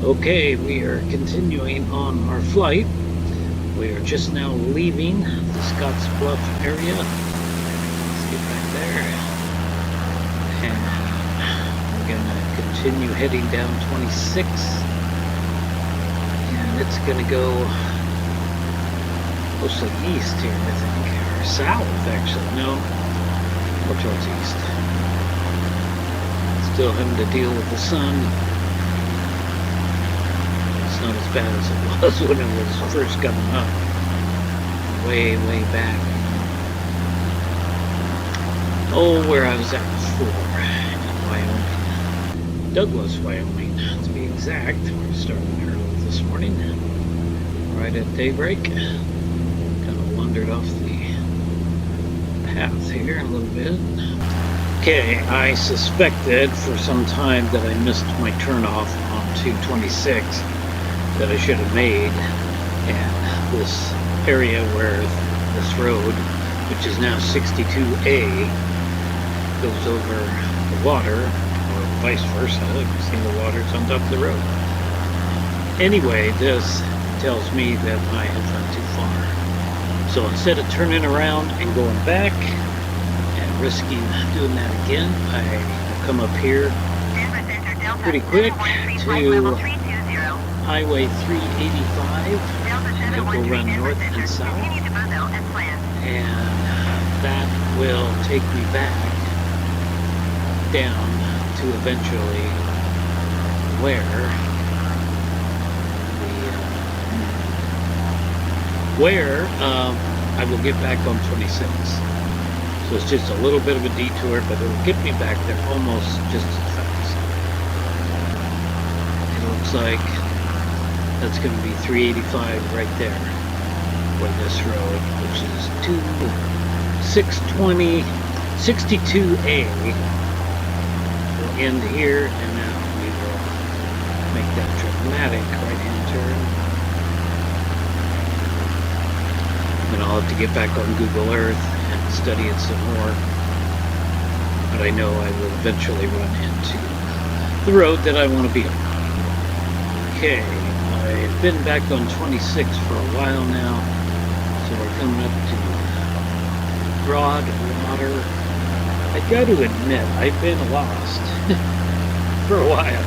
Okay, we are continuing on our flight. We are just now leaving the Scottsbluff area. Let's get back there. And we're going to continue heading down 26. And it's going to go mostly east here, I think. Or south, actually. No, more towards east. Still having to deal with the sun. Not as bad as it was when it was first coming up, way back. Oh, where I was at before, in Wyoming, Douglas, Wyoming, to be exact. We're starting early this morning, right at daybreak. Kind of wandered off the path here a little bit. Okay, I suspected for some time that I missed my turnoff on 226. That I should have made, and this area where this road, which is now 62A, goes over the water, or vice versa. You can see the water's on top of the road. Anyway, this tells me that I have gone too far. So instead of turning around and going back and risking doing that again, I will come up here pretty quick to Highway 385, and it will run north and south, and that will take me back down to eventually where I will get back on 26. So it's just a little bit of a detour, but it will get me back there almost just as fast. It looks like that's going to be 385 right there for this road, which is 620, 62A will end here, and now we will make that dramatic right-hand turn. And I'll have to get back on Google Earth and study it some more, but I know I will eventually run into the road that I want to be on. Okay. I've been back on 26 for a while now, so we're coming up to broad water. I got to admit, I've been lost for a while,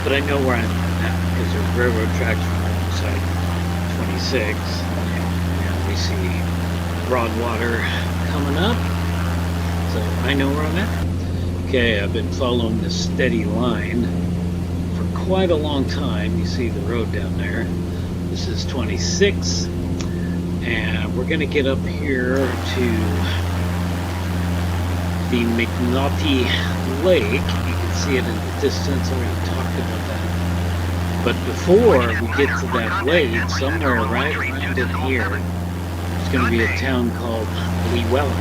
but I know where I'm at now because there's railroad tracks alongside 26, and we see broad water coming up, so I know where I'm at. Okay, I've been following this steady line quite a long time. You see the road down there. This is 26, and we're going to get up here to the McNaughty Lake. You can see it in the distance. I already talked about that. But before we get to that lake, somewhere right around in here, there's going to be a town called Llewellyn,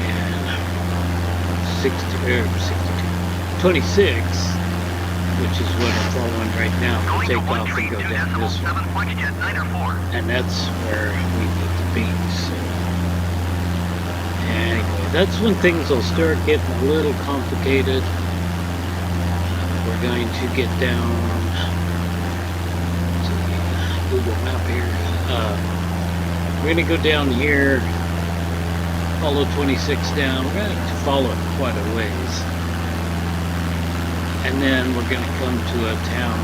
and 26. Which is what I'm following right now. We'll take off and go down this one. And that's where we need to be. So, anyway, that's when things will start getting a little complicated. We're going to get down to the Google map here. We're going to go down here, follow 26 down. We're going to have to follow it quite a ways. And then we're going to come to a town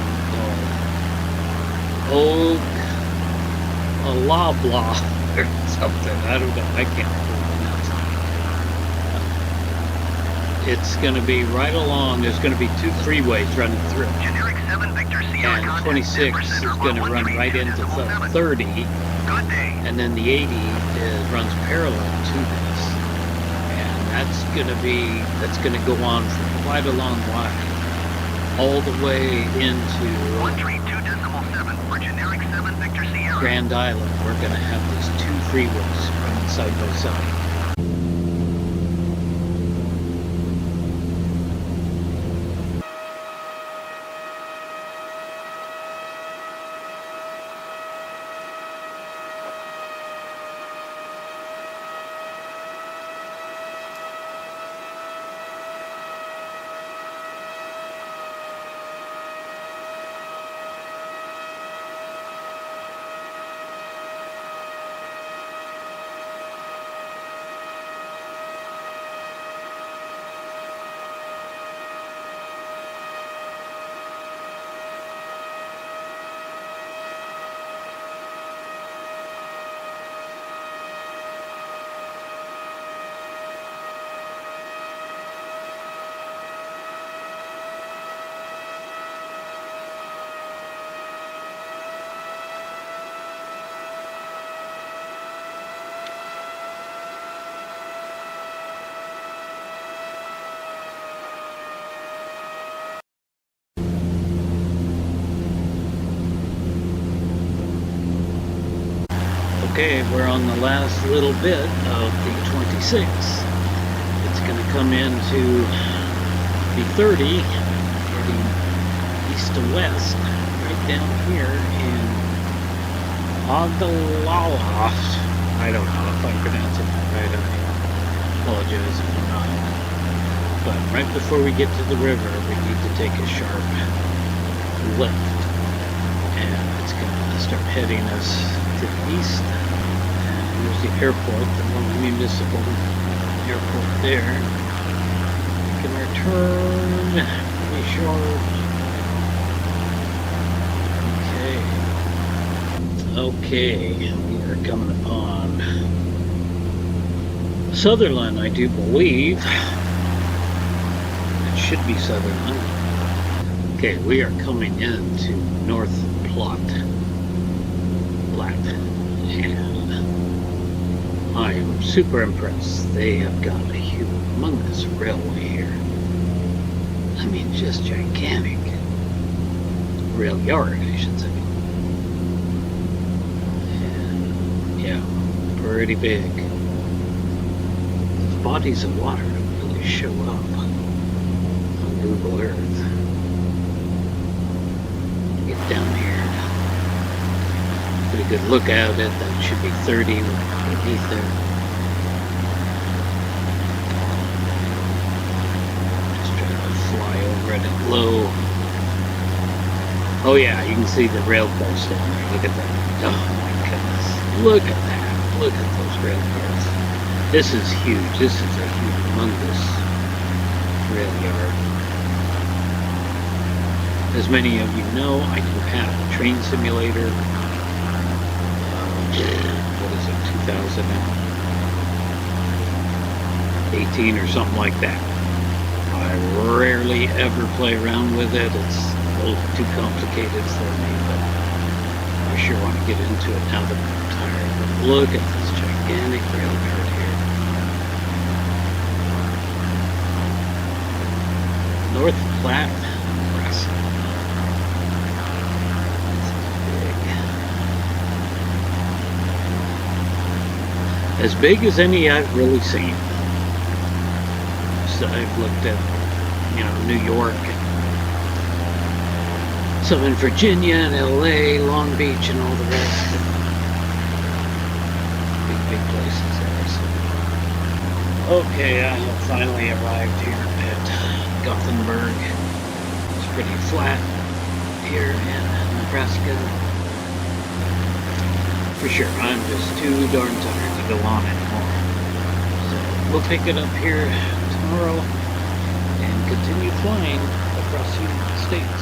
called Olabla or something. I don't know. I can't pronounce it. It's going to be right along. There's going to be two freeways running through. And 26 is going to run right into the 30. And then the 80 runs parallel to this. And that's going to go on for quite a long while. All the way into Grand Island. We're going to have these two freeways running side by side. Okay, we're on the last little bit of the 26. It's going to come into the 30, heading east to west, right down here in Ogallala. I don't know if I'm pronouncing that right. I apologize if I'm not. But right before we get to the river, we need to take a sharp left. And it's going to start heading us to the east. And there's the airport, the little municipal airport there. Making our turn. Pretty sharp. Okay, we are coming upon Sutherland, I do believe. It should be Sutherland. Okay, we are coming into North Platte, and I am super impressed. They have got a humongous railway here. I mean, just gigantic. Rail yard, I should say. Pretty big. The bodies of water don't really show up on Google Earth. Get down here. Pretty good look at it. That should be 30 underneath there. Just trying to fly over it at low. Oh yeah, you can see the rail post down there. Look at that. Oh my goodness. Look at that. Look at those rail cars. This is huge. This is a humongous rail yard. As many of you know, I do have a train simulator. What is it, 2018 or something like that. I rarely ever play around with it. It's a little too complicated for me, but I sure want to get into it now that I'm tired. But look at this gigantic rail yard here. North Platte, Nebraska. As big as any I've really seen. So I've looked at, New York, some in Virginia and LA, Long Beach and all the rest. Big places there. So. Okay, I have finally arrived here at Gothenburg. It's pretty flat here in Nebraska. For sure, I'm just too darn tired to go on anymore. So we'll pick it up here tomorrow and continue flying across the United States.